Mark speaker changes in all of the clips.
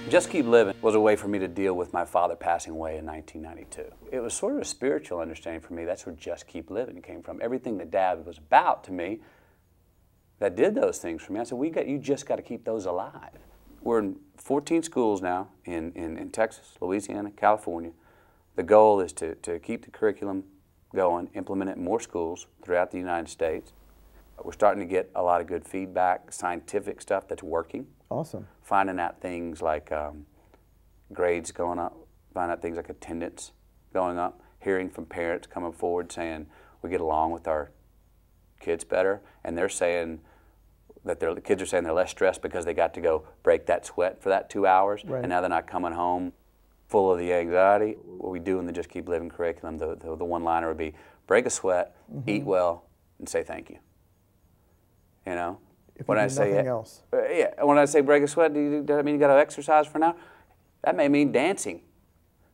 Speaker 1: Just Keep Living was a way for me to deal with my father passing away in 1992. It was sort of a spiritual understanding for me. That's where Just Keep Living came from. Everything that Dad was about to me that did those things for me, I said, you just got to keep those alive. We're in 14 schools now in Texas, Louisiana, California. The goal is to keep the curriculum going, implement it in more schools throughout the United States. We're starting to get a lot of good feedback, scientific stuff that's working.
Speaker 2: Awesome.
Speaker 1: Finding out things like grades going up, finding out things like attendance going up, hearing from parents coming forward saying we get along with our kids better, and they're saying that the kids are saying they're less stressed because they got to go break that sweat for that 2 hours,
Speaker 2: right.
Speaker 1: And now they're not coming home full of the anxiety. What we do in the Just Keep Living curriculum, the one-liner would be break a sweat, eat well, and say thank you. You know?
Speaker 2: If when I say nothing else.
Speaker 1: Yeah, when I say break a sweat, does that mean you got to exercise for an hour? That may mean dancing.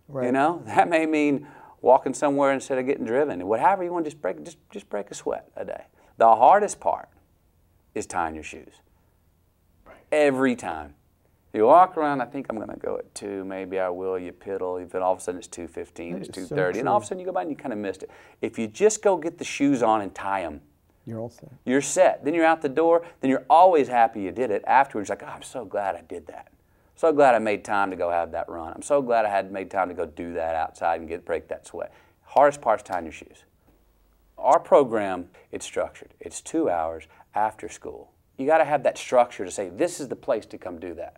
Speaker 1: Right. You know, that may mean walking somewhere instead of getting driven. Whatever you want, just break a sweat a day. The hardest part is tying your shoes. Right. Every time. You walk around, I think I'm going to go at 2, maybe I will, you piddle, then all of a sudden it's 2:15, it's 2:30, and all of a sudden you go by and you kind of missed it. If you just go get the shoes on and tie them,
Speaker 2: you're all set.
Speaker 1: You're set. Then you're out the door, then you're always happy you did it. Afterwards, like, oh, I'm so glad I did that. So glad I made time to go have that run. I'm so glad I had made time to go do that outside and break that sweat. Hardest part's tying your shoes. Our program, it's structured. It's 2 hours after school. You got to have that structure to say, this is the place to come do that.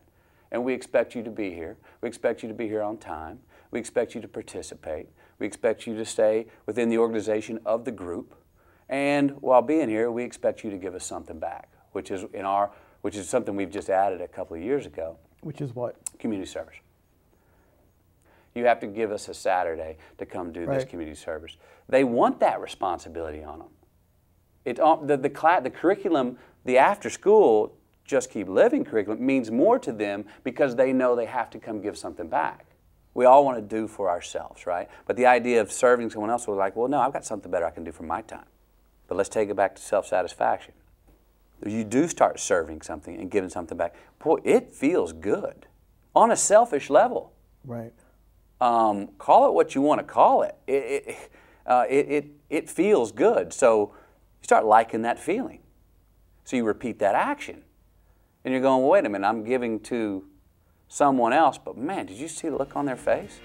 Speaker 1: And we expect you to be here. We expect you to be here on time. We expect you to participate. We expect you to stay within the organization of the group. And while being here, we expect you to give us something back, which is something we've just added a couple of years ago.
Speaker 2: Which is what? Community service.
Speaker 1: You have to give us a Saturday to come do this community service. They want that responsibility on them. The curriculum, the after school Just Keep Living curriculum means more to them because they know they have to come give something back. We all want to do for ourselves, right? But the idea of serving someone else, we're like, well, no, I've got something better I can do for my time. But let's take it back to self-satisfaction. You do start serving something and giving something back. Boy, it feels good on a selfish level.
Speaker 2: Right.
Speaker 1: Call it what you want to call it. It feels good. So you start liking that feeling. So you repeat that action. And you're going, well, wait a minute, I'm giving to someone else, but man, did you see the look on their face?